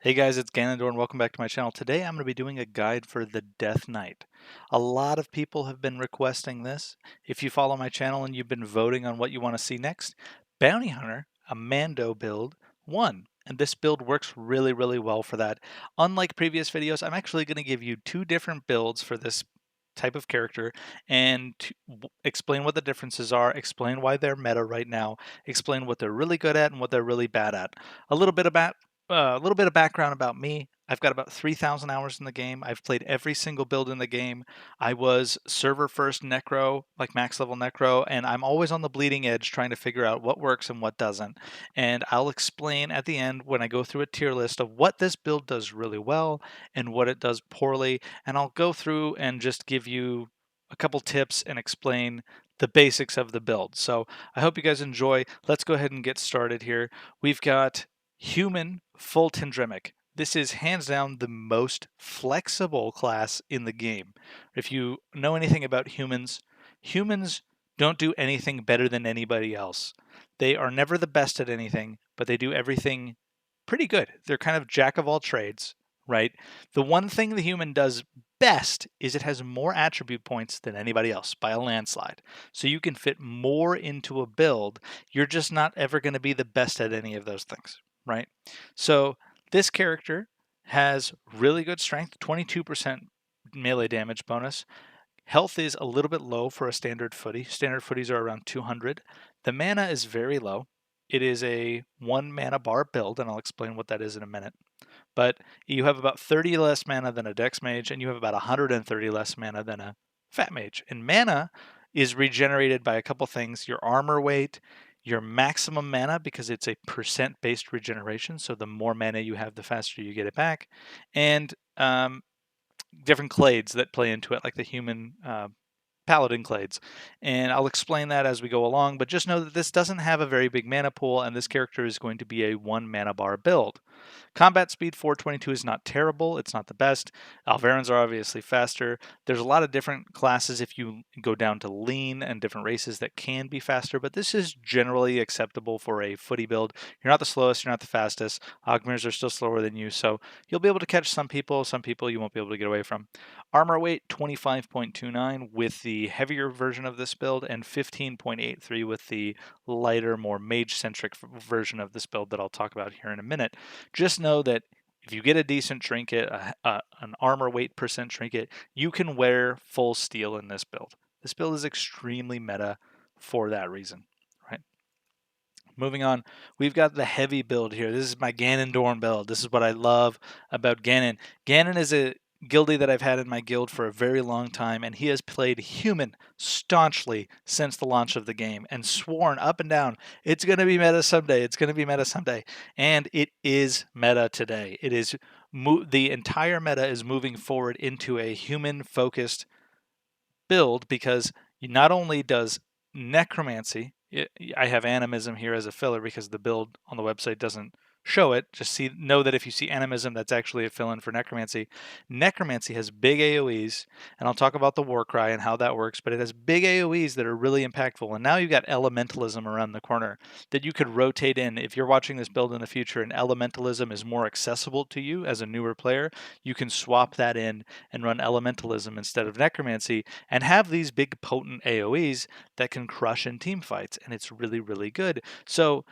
Hey guys, it's Ganondorf and welcome back to my channel. Today I'm going to be doing a guide for the Death Knight. A lot of people have been requesting this. If you follow my channel and you've been voting on what you want to see next, Bounty Hunter, a Mando build, won. And this build works really well for that. Unlike previous videos, I'm actually going to give you two different builds for this type of character and explain what the differences are, explain why they're meta right now, explain what they're really good at and what they're really bad at. A little bit of background about me. I've got about 3,000 hours in the game. I've played every single build in the game. I was server first Necro, like max level Necro, and I'm always on the bleeding edge trying to figure out what works and what doesn't. And I'll explain at the end when I go through a tier list of what this build does really well and what it does poorly. And I'll go through and just give you a couple tips and explain the basics of the build. So I hope you guys enjoy. Let's go ahead and get started here. We've got Human Full Tendremic. This is hands down the most flexible class in the game. If you know anything about humans, humans don't do anything better than anybody else. They are never the best at anything, but they do everything pretty good. They're kind of jack of all trades, right? The one thing the human does best is it has more attribute points than anybody else by a landslide. So you can fit more into a build. You're just not ever going to be the best at any of those things, right? So this character has really good strength, 22% melee damage bonus. Health is a little bit low for a standard footy. Standard footies are around 200. The mana is very low. It is a 1 mana bar build, and I'll explain what that is in a minute. But you have about 30 less mana than a Dex Mage, and you have about 130 less mana than a Fat Mage. And mana is regenerated by a couple things: your armor weight, your maximum mana, because it's a percent-based regeneration, so the more mana you have, the faster you get it back, and different clades that play into it, like the human paladin clades. And I'll explain that as we go along, but just know that this doesn't have a very big mana pool, and this character is going to be a 1 mana bar build. Combat speed 422 is not terrible. It's not the best. Alvarans are obviously faster. There's a lot of different classes if you go down to lean and different races that can be faster, but this is generally acceptable for a footy build. You're not the slowest, you're not the fastest. Ogmirs are still slower than you, so you'll be able to catch some people you won't be able to get away from. Armor weight 25.29 with the heavier version of this build, and 15.83 with the lighter, more mage-centric version of this build that I'll talk about here in a minute. Just know that if you get a decent trinket, an armor weight percent trinket, you can wear full steel in this build. This build is extremely meta for that reason, right? Moving on, we've got the heavy build here. This is my Ganondorf build. This is what I love about Ganon. Ganon is a guildie that I've had in my guild for a very long time, and he has played human staunchly since the launch of the game and sworn up and down, it's going to be meta someday, it's going to be meta someday. And it is meta today. It is the entire meta is moving forward into a human-focused build because not only does necromancy, I have animism here as a filler because the build on the website doesn't show it. Just know that if you see animism, that's actually a fill-in for necromancy. Necromancy has big AoEs, and I'll talk about the war cry and how that works, but it has big AoEs that are really impactful. And now you've got elementalism around the corner that you could rotate in. If you're watching this build in the future and elementalism is more accessible to you as a newer player, you can swap that in and run elementalism instead of necromancy and have these big potent AoEs that can crush in team fights, and it's really good. So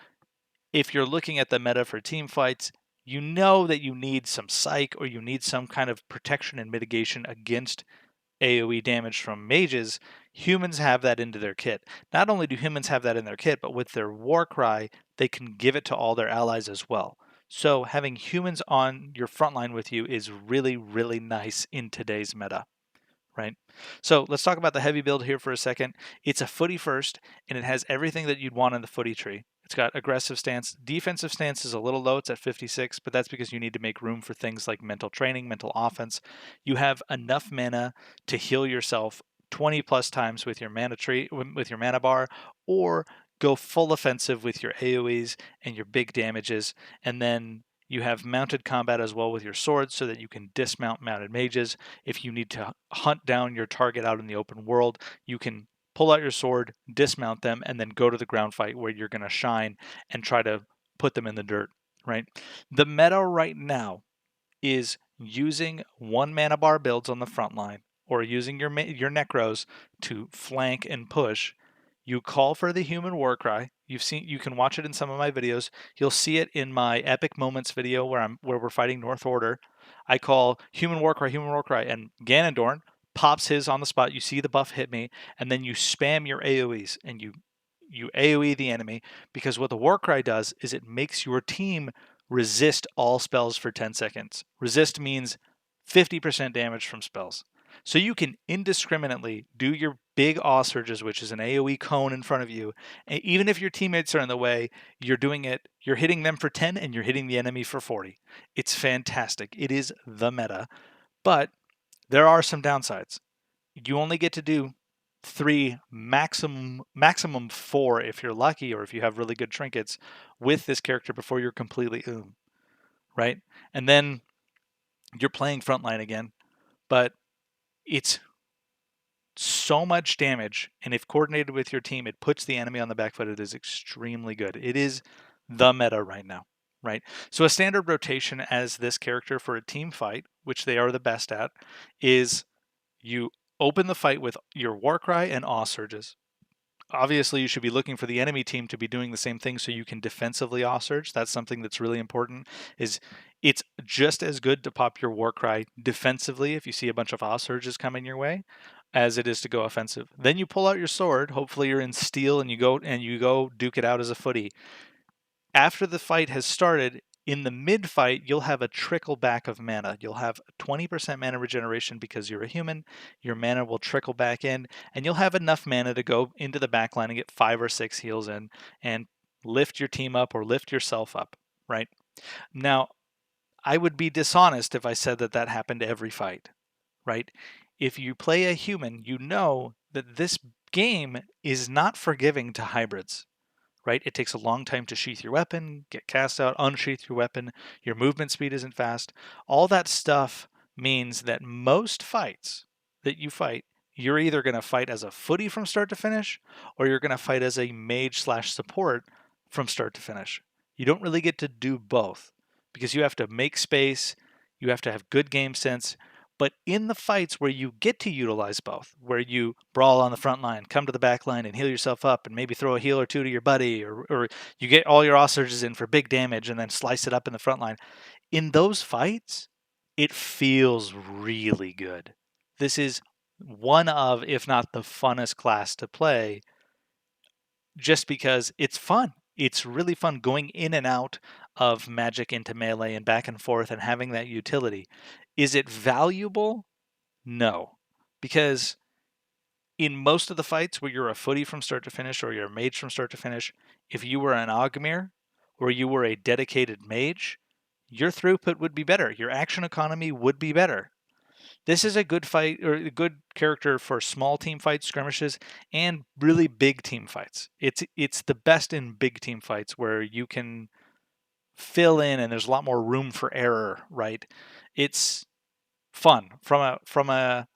if you're looking at the meta for team fights, you know that you need some psych or you need some kind of protection and mitigation against AoE damage from mages. Humans have that into their kit. Not only do humans have that in their kit, but with their war cry, they can give it to all their allies as well. So having humans on your front line with you is really nice in today's meta, right? So let's talk about the heavy build here for a second. It's a footy first, and it has everything that you'd want in the footy tree. It's got aggressive stance. Defensive stance is a little low. It's at 56, but that's because you need to make room for things like mental training, mental offense. You have enough mana to heal yourself 20 plus times with your mana tree, with your mana bar, or go full offensive with your AoEs and your big damages, and then you have mounted combat as well with your swords so that you can dismount mounted mages. If you need to hunt down your target out in the open world, you can pull out your sword, dismount them, and then go to the ground fight where you're going to shine and try to put them in the dirt. right? The meta right now is using 1 mana bar builds on the front line, or using your necros to flank and push. You call for the human war cry. You can watch it in some of my videos. You'll see it in my epic moments video where we're fighting North Order. I call human war cry, and Ganondorn pops his on the spot. You see the buff hit me, and then you spam your AoEs and you AoE the enemy, because what the war cry does is it makes your team resist all spells for 10 seconds. Resist means 50% damage from spells. So you can indiscriminately do your big awe surges, which is an AoE cone in front of you. And even if your teammates are in the way, you're hitting them for 10 and you're hitting the enemy for 40. It's fantastic. It is the meta. But there are some downsides. You only get to do 3, maximum 4 if you're lucky, or if you have really good trinkets with this character before you're completely right? And then you're playing frontline again, but it's so much damage, and if coordinated with your team, it puts the enemy on the back foot. It is extremely good. It is the meta right now, right? So a standard rotation as this character for a team fight, which they are the best at, is you open the fight with your Warcry and Awe Surges. Obviously, you should be looking for the enemy team to be doing the same thing so you can defensively Awe Surge. That's something that's really important. Is it's just as good to pop your Warcry defensively if you see a bunch of Awe Surges coming your way, as it is to go offensive. Then you pull out your sword. Hopefully, you're in steel and you go duke it out as a footy. After the fight has started, in the mid fight, you'll have a trickle back of mana. You'll have 20% mana regeneration because you're a human. Your mana will trickle back in, and you'll have enough mana to go into the back line and get 5 or 6 heals in and lift your team up or lift yourself up, right? Now, I would be dishonest if I said that that happened every fight, right? If you play a human, you know that this game is not forgiving to hybrids, right? It takes a long time to sheath your weapon, get cast out, unsheath your weapon. Your movement speed isn't fast. All that stuff means that most fights that you fight, you're either going to fight as a footy from start to finish, or you're going to fight as a mage slash support from start to finish. You don't really get to do both because you have to make space, you have to have good game sense. But in the fights where you get to utilize both, where you brawl on the front line, come to the back line and heal yourself up and maybe throw a heal or two to your buddy, or you get all your off surges in for big damage and then slice it up in the front line, in those fights, it feels really good. This is one of, if not the funnest class to play, just because it's fun. It's really fun going in and out of magic into melee and back and forth and having that utility. Is it valuable? No. Because in most of the fights where you're a footy from start to finish or you're a mage from start to finish, if you were an Ogmir or you were a dedicated mage, your throughput would be better. Your action economy would be better. This is a good fight, or a good character for small team fights, skirmishes, and really big team fights. It's the best in big team fights where you can fill in and there's a lot more room for error, right? It's fun from a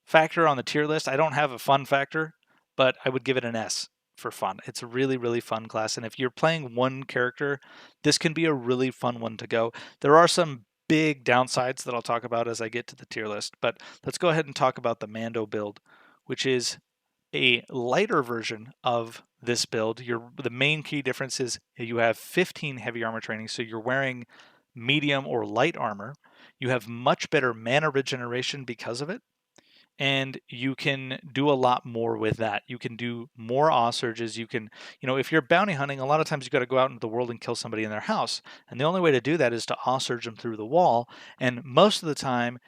factor on the tier list. I don't have a fun factor, but I would give it an S for fun. It's a really, really fun class. And if you're playing one character, this can be a really fun one to go. There are some big downsides that I'll talk about as I get to the tier list, but let's go ahead and talk about the Mando build, which is a lighter version of this build. The main key difference is you have 15 heavy armor training, so you're wearing medium or light armor. You have much better mana regeneration because of it, and you can do a lot more with that. You can do more awe surges. You can, if you're bounty hunting, a lot of times you got to go out into the world and kill somebody in their house. And the only way to do that is to awe surge them through the wall. And most of the time,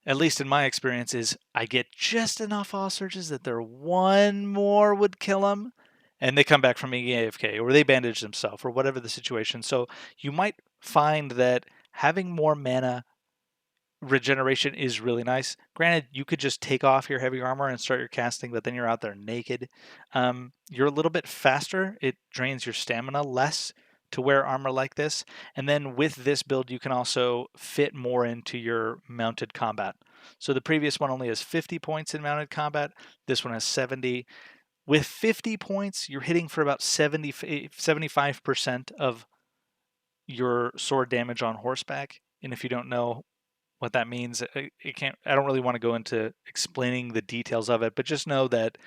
at least in my experience, is I get just enough awe surges that their one more would kill them. And they come back from being AFK, or they bandage themselves, or whatever the situation. So you might find that having more mana regeneration is really nice. Granted, you could just take off your heavy armor and start your casting, but then you're out there naked. You're a little bit faster. It drains your stamina less to wear armor like this. And then with this build, you can also fit more into your mounted combat. So the previous one only has 50 points in mounted combat. This one has 70. With 50 points, you're hitting for about 75% of your sword damage on horseback. And if you don't know what that means, I don't really want to go into explaining the details of it, but just know that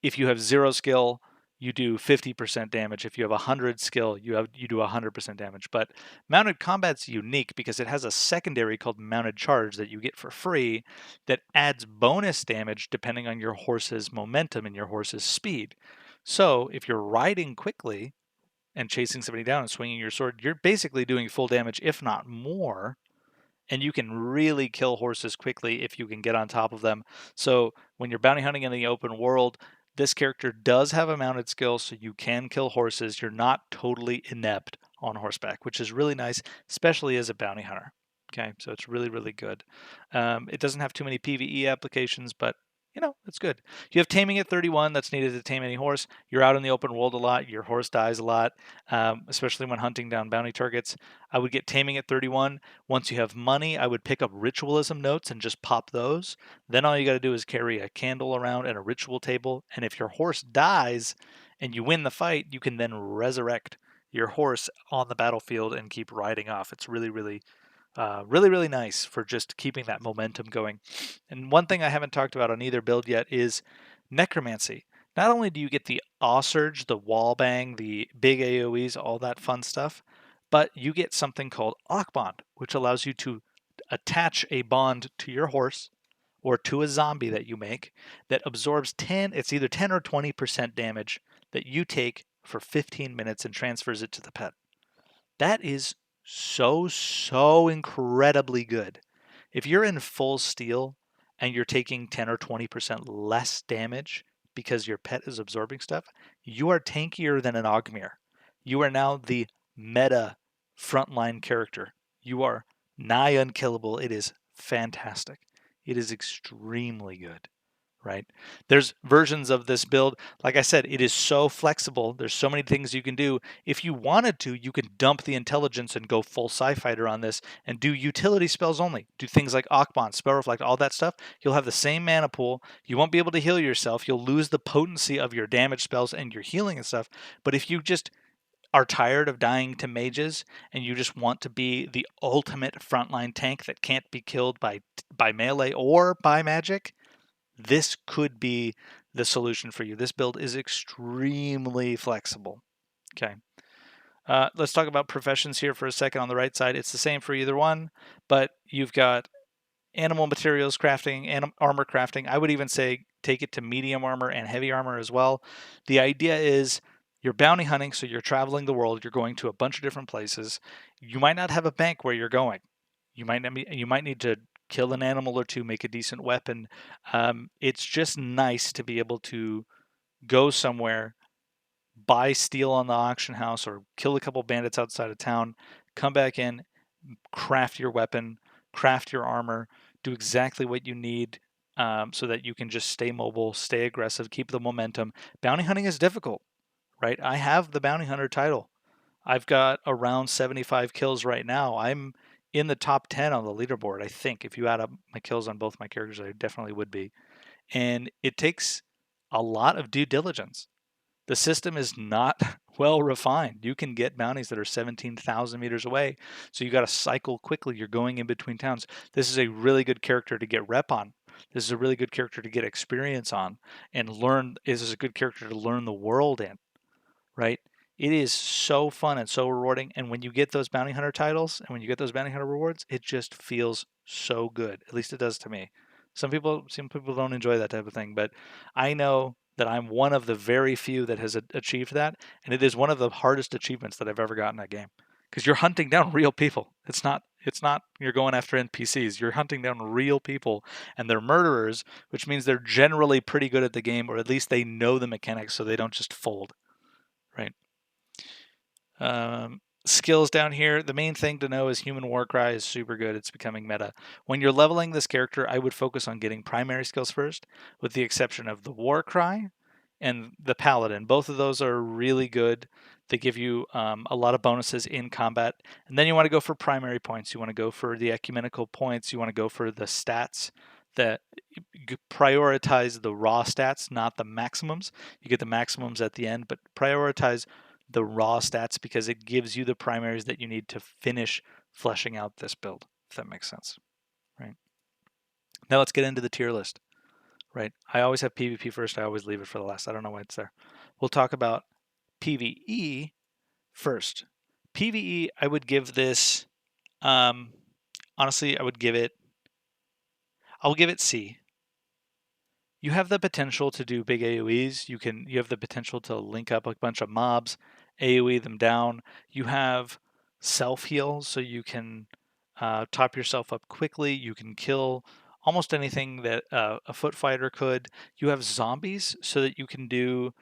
if you have 0 skill, you do 50% damage. If you have 100 skill, you do 100% damage. But mounted combat's unique because it has a secondary called mounted charge that you get for free that adds bonus damage depending on your horse's momentum and your horse's speed. So if you're riding quickly and chasing somebody down and swinging your sword, you're basically doing full damage, if not more, and you can really kill horses quickly if you can get on top of them. So when you're bounty hunting in the open world, this character does have a mounted skill, so you can kill horses. You're not totally inept on horseback, which is really nice, especially as a bounty hunter. Okay, so it's really, really good. It doesn't have too many PvE applications, but it's good. You have taming at 31. That's needed to tame any horse. You're out in the open world a lot. Your horse dies a lot, especially when hunting down bounty targets. I would get taming at 31. Once you have money, I would pick up ritualism notes and just pop those. Then all you got to do is carry a candle around and a ritual table. And if your horse dies and you win the fight, you can then resurrect your horse on the battlefield and keep riding off. It's really, really really, really nice for just keeping that momentum going. And one thing I haven't talked about on either build yet is necromancy. Not only do you get the awe surge, the wall bang, the big AoEs, all that fun stuff, but you get something called Akbond, which allows you to attach a bond to your horse or to a zombie that you make that absorbs it's either 10 or 20% damage that you take for 15 minutes and transfers it to the pet. That is so incredibly good. If you're in full steel and you're taking 10 or 20% less damage because your pet is absorbing stuff, you are tankier than an Ogmere. You are now the meta frontline character. You are nigh unkillable. It is fantastic. It is extremely good, right? There's versions of this build. Like I said, it is so flexible. There's so many things you can do. If you wanted to, you can dump the intelligence and go full Psi-Fighter on this and do utility spells only. Do things like Akbond, Spell Reflect, all that stuff. You'll have the same mana pool. You won't be able to heal yourself. You'll lose the potency of your damage spells and your healing and stuff. But if you just are tired of dying to mages and you just want to be the ultimate frontline tank that can't be killed by melee or by magic, this could be the solution for you. This build is extremely flexible. Okay. Let's talk about professions here for a second on the right side. It's the same for either one, but you've got animal materials crafting, armor crafting. I would even say take it to medium armor and heavy armor as well. The idea is you're bounty hunting, so you're traveling the world. You're going to a bunch of different places. You might not have a bank where you're going. You might need to kill an animal or two, make a decent weapon. It's just nice to be able to go somewhere, buy steel on the auction house, or kill a couple bandits outside of town, come back in, craft your weapon, craft your armor, do exactly what you need so that you can just stay mobile, stay aggressive, keep the momentum. Bounty hunting is difficult, right? I have the bounty hunter title. I've got around 75 kills right now. I'm in the top 10 on the leaderboard, I think. If you add up my kills on both my characters, I definitely would be. And it takes a lot of due diligence. The system is not well refined. You can get bounties that are 17,000 meters away, so you got to cycle quickly. You're going in between towns. This is a really good character to get rep on. This is a really good character to get experience on and learn. This is a good character to learn the world in, right? It is so fun and so rewarding. And when you get those bounty hunter titles and when you get those bounty hunter rewards, it just feels so good. At least it does to me. Some people don't enjoy that type of thing, but I know that I'm one of the very few that has achieved that, and it is one of the hardest achievements that I've ever gotten in a game. Because you're hunting down real people. It's not you're going after NPCs. You're hunting down real people, and they're murderers, which means they're generally pretty good at the game, or at least they know the mechanics, so they don't just fold, right? Skills down here, the main thing to know is Human Warcry is super good. It's becoming meta. When you're leveling this character, I would focus on getting primary skills first, with the exception of the Warcry and the Paladin. Both of those are really good. They give you a lot of bonuses in combat. And then you want to go for primary points. You want to go for the ecumenical points. You want to go for the stats that prioritize the raw stats, not the maximums. You get the maximums at the end, but prioritize the raw stats because it gives you the primaries that you need to finish fleshing out this build, if that makes sense, right? Now let's get into the tier list, right? I always have PvP first. I always leave it for the last. I don't know why it's there. We'll talk about PvE first. PvE, I would give this, honestly, I'll give it C. You have the potential to do big AoEs. You have the potential to link up a bunch of mobs, AoE them down. You have self heal, so you can top yourself up quickly. You can kill almost anything that a foot fighter could. You have zombies, so that you can do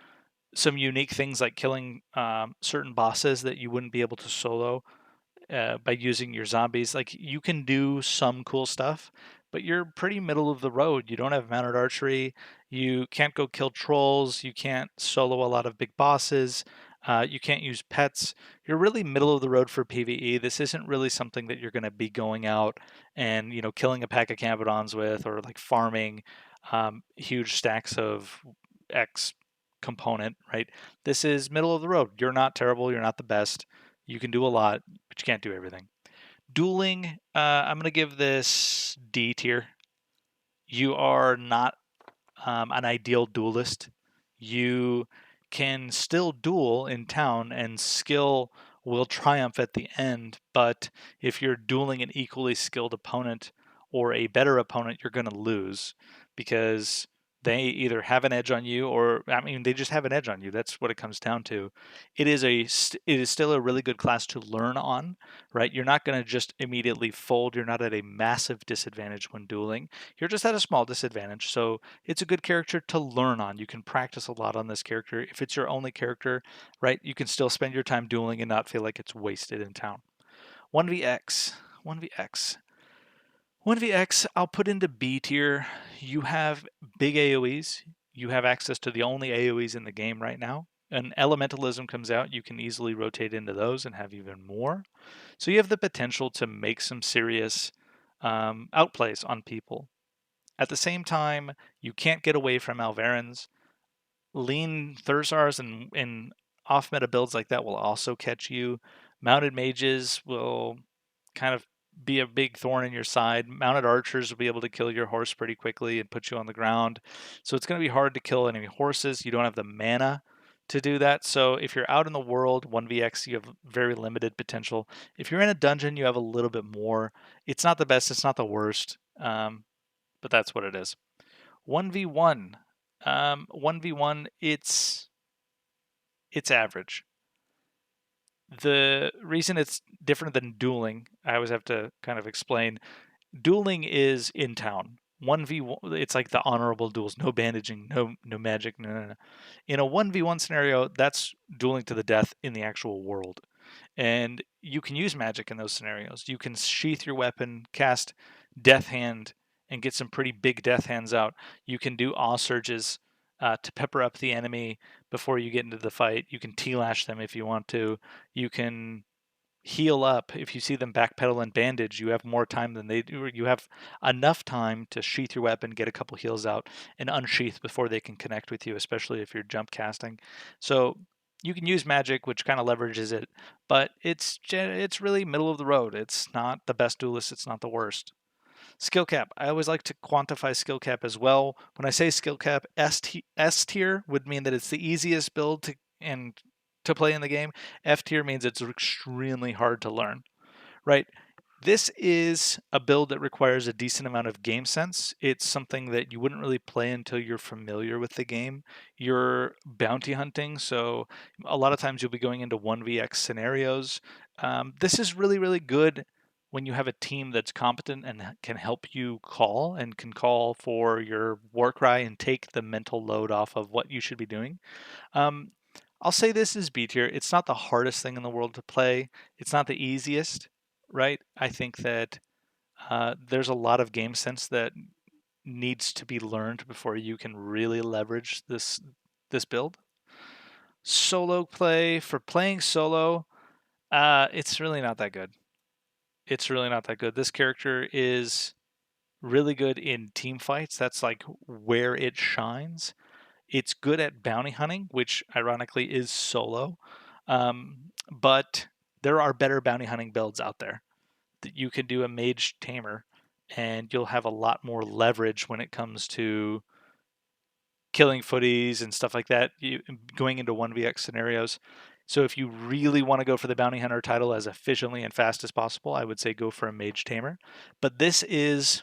some unique things like killing certain bosses that you wouldn't be able to solo by using your zombies. Like you can do some cool stuff, but you're pretty middle of the road. You don't have mounted archery. You can't go kill trolls. You can't solo a lot of big bosses. You can't use pets. You're really middle of the road for PvE. This isn't really something that you're going to be going out and killing a pack of Cambodons with, or like farming huge stacks of X component. Right? This is middle of the road. You're not terrible. You're not the best. You can do a lot, but you can't do everything. Dueling, I'm going to give this D tier. You are not an ideal duelist. You can still duel in town and skill will triumph at the end, but if you're dueling an equally skilled opponent or a better opponent, you're going to lose because they either have an edge on you, or I mean they just have an edge on you. That's what it comes down to. It is still a really good class to learn on, right? You're not going to just immediately fold. You're not at a massive disadvantage when dueling. You're just at a small disadvantage. So it's a good character to learn on. You can practice a lot on this character. If it's your only character, right, you can still spend your time dueling and not feel like it's wasted in town. 1vx. 1vx. 1vx, I'll put into B tier. You have big AoEs. You have access to the only AoEs in the game right now. And elementalism comes out, you can easily rotate into those and have even more. So you have the potential to make some serious outplays on people. At the same time, you can't get away from Alvarans. Lean Thursars and off meta builds like that will also catch you. Mounted mages will kind of be a big thorn in your side. Mounted archers will be able to kill your horse pretty quickly and put you on the ground. So it's going to be hard to kill enemy horses. You don't have the mana to do that. So if you're out in the world, 1vx, you have very limited potential. If you're in a dungeon, you have a little bit more. It's not the best, it's not the worst, but that's what it is. 1v1. 1v1, it's average. The reason it's different than dueling, I always have to kind of explain. Dueling is in town. 1v1, it's like the honorable duels, no bandaging, no magic, no. In a 1v1 scenario, that's dueling to the death in the actual world. And you can use magic in those scenarios. You can sheath your weapon, cast Death Hand, and get some pretty big Death Hands out. You can do Awe Surges to pepper up the enemy before you get into the fight. You can T-lash them if you want to. You can heal up. If you see them backpedal and bandage, you have more time than they do. You have enough time to sheath your weapon, get a couple heals out, and unsheath before they can connect with you, especially if you're jump casting. So you can use magic, which kind of leverages it, but it's really middle of the road. It's not the best duelist. It's not the worst. Skill cap. I always like to quantify skill cap as well. When I say skill cap, S tier would mean that it's the easiest build to play in the game. F tier means it's extremely hard to learn, right? This is a build that requires a decent amount of game sense. It's something that you wouldn't really play until you're familiar with the game. You're bounty hunting, so a lot of times you'll be going into 1vx scenarios. This is really, really good when you have a team that's competent and can help you call and can call for your war cry and take the mental load off of what you should be doing. Um, I'll say this is B tier. It's not the hardest thing in the world to play. It's not the easiest, right? I think that there's a lot of game sense that needs to be learned before you can really leverage this build. Solo play, for playing solo, it's really not that good. It's really not that good. This character is really good in team fights. That's like where it shines. It's good at bounty hunting, which ironically is solo. But there are better bounty hunting builds out there that you can do a mage tamer, and you'll have a lot more leverage when it comes to killing footies and stuff like that, going into 1vx scenarios. So if you really want to go for the bounty hunter title as efficiently and fast as possible, I would say go for a mage tamer. But this is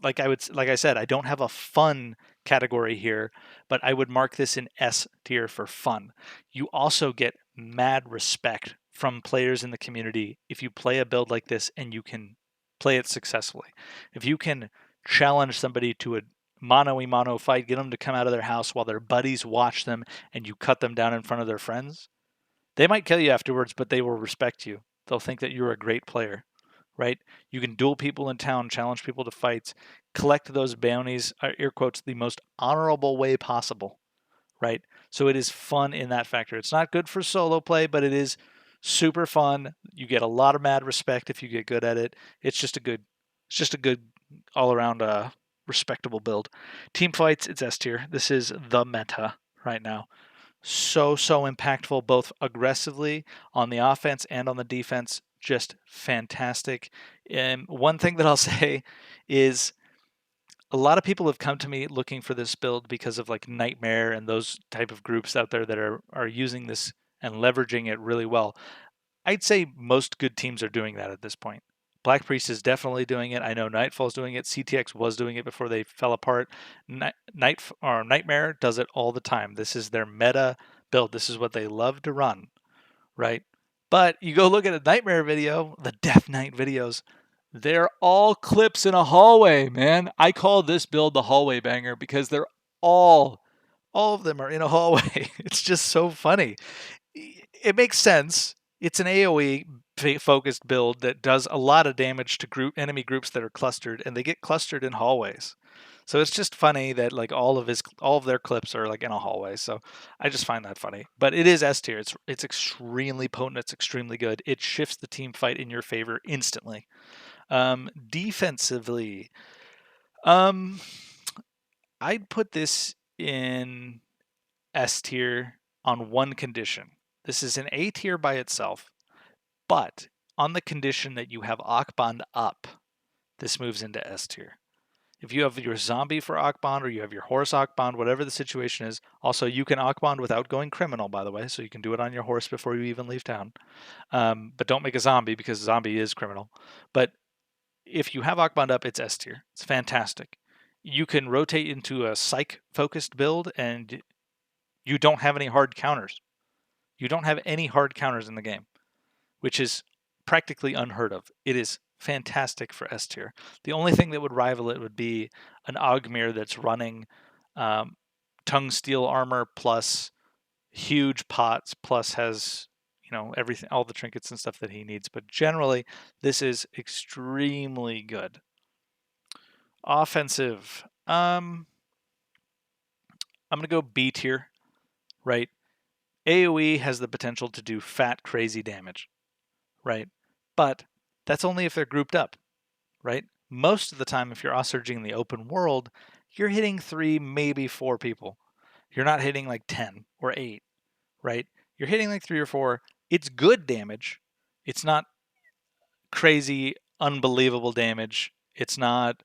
like I said, I don't have a fun category here, but I would mark this in S tier for fun. You also get mad respect from players in the community if you play a build like this and you can play it successfully. If you can challenge somebody to a mano-a-mano fight, get them to come out of their house while their buddies watch them and you cut them down in front of their friends, they might kill you afterwards, but they will respect you. They'll think that you're a great player, right? You can duel people in town, challenge people to fights, collect those bounties, air quotes, the most honorable way possible, right? So it is fun in that factor. It's not good for solo play, but it is super fun. You get a lot of mad respect if you get good at it. It's just a good all around respectable build. Team fights, it's S tier. This is the meta right now. So impactful, both aggressively on the offense and on the defense. Just fantastic. And one thing that I'll say is a lot of people have come to me looking for this build because of like Nightmare and those type of groups out there that are using this and leveraging it really well. I'd say most good teams are doing that at this point. Black Priest is definitely doing it. I know Nightfall's doing it. CTX was doing it before they fell apart. Nightmare does it all the time. This is their meta build. This is what they love to run, right? But you go look at a Nightmare video, the Death Knight videos, they're all clips in a hallway, man. I call this build the hallway banger because they're all of them are in a hallway. It's just so funny. It makes sense. It's an AoE focused build that does a lot of damage to enemy groups that are clustered, and they get clustered in hallways. So it's just funny that like all of their clips are like in a hallway. So I just find that funny. But it is S tier. It's extremely potent. It's extremely good. It shifts the team fight in your favor instantly. Defensively, um, I'd put this in S tier on one condition. This is an A tier by itself, but on the condition that you have Akbond up, this moves into S tier. If you have your zombie for Akbond or you have your horse Akbond, whatever the situation is, also you can Akbond without going criminal, by the way, so you can do it on your horse before you even leave town. But don't make a zombie because zombie is criminal. But if you have Akbond up, it's S tier. It's fantastic. You can rotate into a psych focused build and you don't have any hard counters. You don't have any hard counters in the game, which is practically unheard of. It is fantastic for S tier. The only thing that would rival it would be an Ogmir that's running tongue steel armor plus huge pots plus has everything, all the trinkets and stuff that he needs. But generally, this is extremely good. Offensive. I'm gonna go B tier, right? AoE has the potential to do fat, crazy damage, right? But that's only if they're grouped up, right? Most of the time, if you're surging in the open world, you're hitting 3, maybe 4 people. You're not hitting like 10 or 8, right? You're hitting like 3 or 4. It's good damage. It's not crazy, unbelievable damage. It's not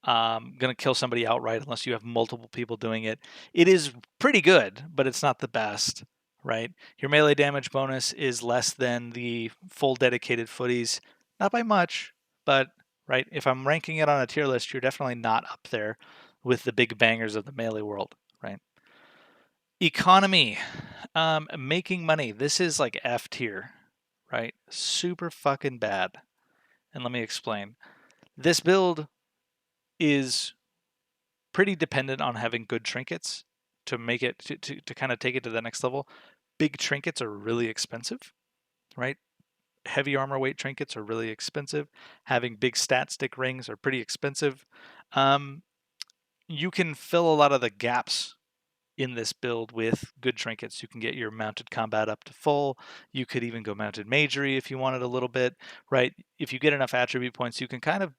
going to kill somebody outright unless you have multiple people doing it. It is pretty good, but it's not the best, right? Your melee damage bonus is less than the full dedicated footies, not by much, but right, if I'm ranking it on a tier list, you're definitely not up there with the big bangers of the melee world, right? Economy, making money. This is like F tier, right? Super fucking bad. And let me explain. This build is pretty dependent on having good trinkets to make it to kind of take it to the next level. Big trinkets are really expensive, right? Heavy armor weight trinkets are really expensive. Having big stat stick rings are pretty expensive. You can fill a lot of the gaps in this build with good trinkets. You can get your mounted combat up to full. You could even go mounted magery if you wanted a little bit, right? If you get enough attribute points, you can kind of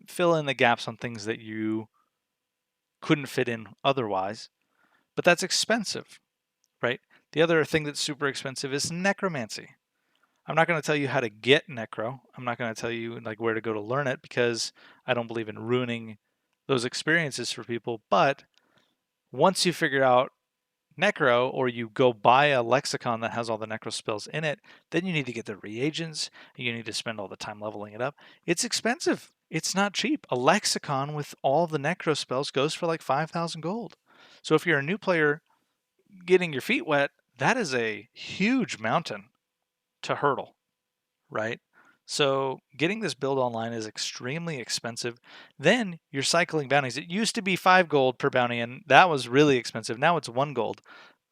fill in the gaps on things that you couldn't fit in otherwise. But that's expensive, right? The other thing that's super expensive is necromancy. I'm not going to tell you how to get necro. I'm not going to tell you like where to go to learn it because I don't believe in ruining those experiences for people. But once you figure out necro, or you go buy a lexicon that has all the necro spells in it, then you need to get the reagents. You need to spend all the time leveling it up. It's expensive. It's not cheap. A lexicon with all the necro spells goes for like 5,000 gold. So if you're a new player getting your feet wet, that is a huge mountain to hurdle, right? So getting this build online is extremely expensive. Then you're cycling bounties. It used to be 5 gold per bounty, and that was really expensive. Now it's 1 gold.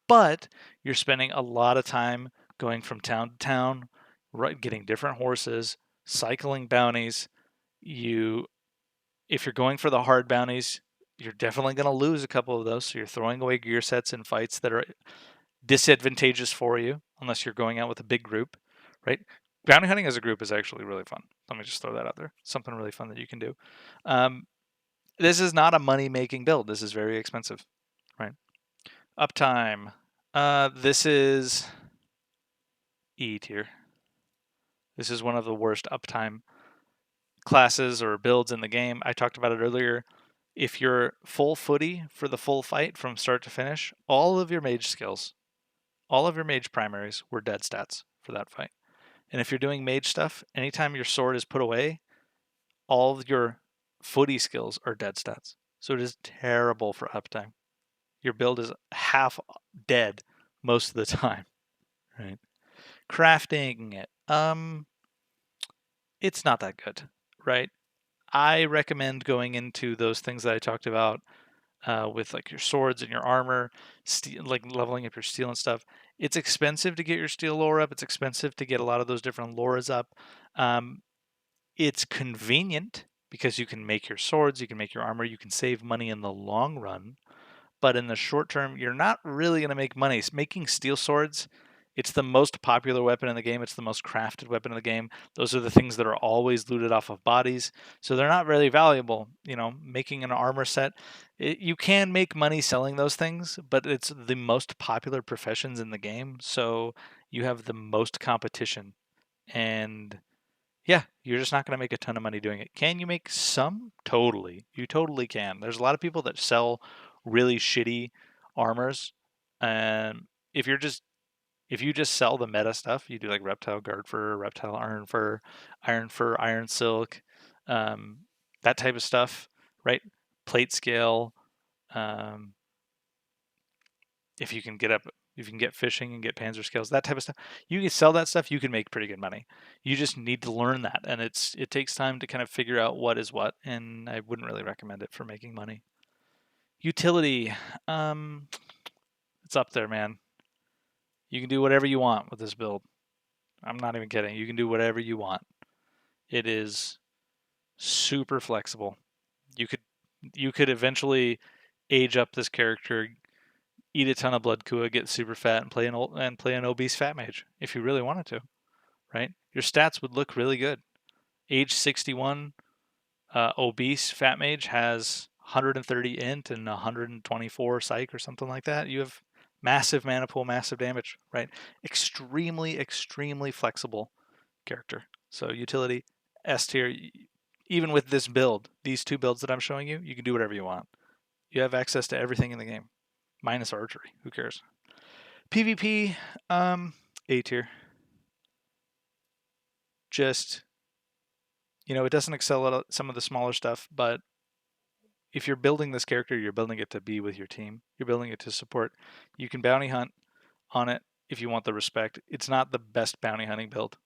But you're spending a lot of time going from town to town, right, getting different horses, cycling bounties. You, if you're going for the hard bounties, you're definitely going to lose a couple of those. So you're throwing away gear sets in fights that are disadvantageous for you unless you're going out with a big group, right? Bounty hunting as a group is actually really fun. Let me just throw that out there. Something really fun that you can do. This is not a money-making build. This is very expensive, right? Uptime. This is E tier. This is one of the worst uptime classes or builds in the game. I talked about it earlier. If you're full footy for the full fight from start to finish, all of your mage skills, all of your mage primaries were dead stats for that fight. And if you're doing mage stuff, anytime your sword is put away, all of your footy skills are dead stats. So it is terrible for uptime. Your build is half dead most of the time, right? Crafting it. It's not that good, right? I recommend going into those things that I talked about with like your swords and your armor, steel, like leveling up your steel and stuff. It's expensive to get your steel lore up. It's expensive to get a lot of those different lores up. It's convenient because you can make your swords, you can make your armor, you can save money in the long run. But in the short term, you're not really going to make money. Making steel swords, it's the most popular weapon in the game. It's the most crafted weapon in the game. Those are the things that are always looted off of bodies. So they're not really valuable. You know, making an armor set, you can make money selling those things, but it's the most popular professions in the game. So you have the most competition. And yeah, you're just not going to make a ton of money doing it. Can you make some? Totally. You totally can. There's a lot of people that sell really shitty armors. And if you just sell the meta stuff, you do like reptile guard fur, reptile iron fur, iron silk, um, that type of stuff, right? Plate scale. Um, if you can get up, if you can get fishing and get panzer scales, that type of stuff, you can sell that stuff. You can make pretty good money. You just need to learn that, and it takes time to kind of figure out what is what. And I wouldn't really recommend it for making money. Utility, um, it's up there, man. You can do whatever you want with this build. I'm not even kidding. You can do whatever you want. It is super flexible. You could you could eventually age up this character, eat a ton of blood kua, get super fat, and play an obese fat mage if you really wanted to. Right? Your stats would look really good. Age 61, obese fat mage has 130 int and 124 psych or something like that. You have massive mana pool, massive damage. Right? Extremely, extremely flexible character. So utility S tier. Even with this build, these two builds that I'm showing you, you can do whatever you want. You have access to everything in the game, minus archery. Who cares? PvP, A tier. Just, it doesn't excel at some of the smaller stuff, but if you're building this character, you're building it to be with your team. You're building it to support. You can bounty hunt on it if you want the respect. It's not the best bounty hunting build.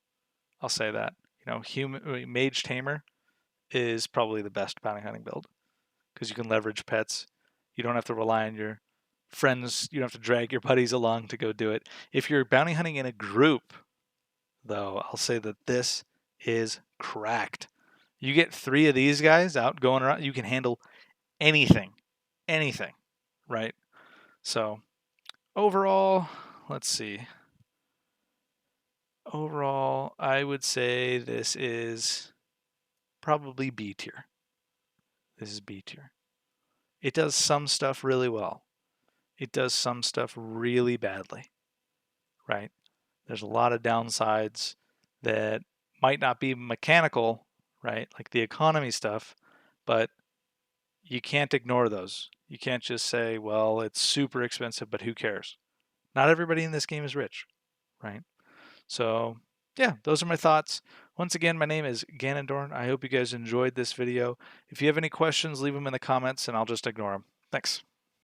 I'll say that. Mage Tamer is probably the best bounty hunting build because you can leverage pets. You don't have to rely on your friends. You don't have to drag your buddies along to go do it. If you're bounty hunting in a group, though, I'll say that this is cracked. You get 3 of these guys out going around, you can handle anything, anything, right? So overall, let's see. Overall, I would say this is probably B tier. This is B tier. It does some stuff really well. It does some stuff really badly. right? There's a lot of downsides that might not be mechanical, right? Like the economy stuff, but you can't ignore those. You can't just say, well, it's super expensive, but who cares? Not everybody in this game is rich, right? So, yeah, those are my thoughts. Once again, my name is Ganondorn. I hope you guys enjoyed this video. If you have any questions, leave them in the comments and I'll just ignore them. Thanks.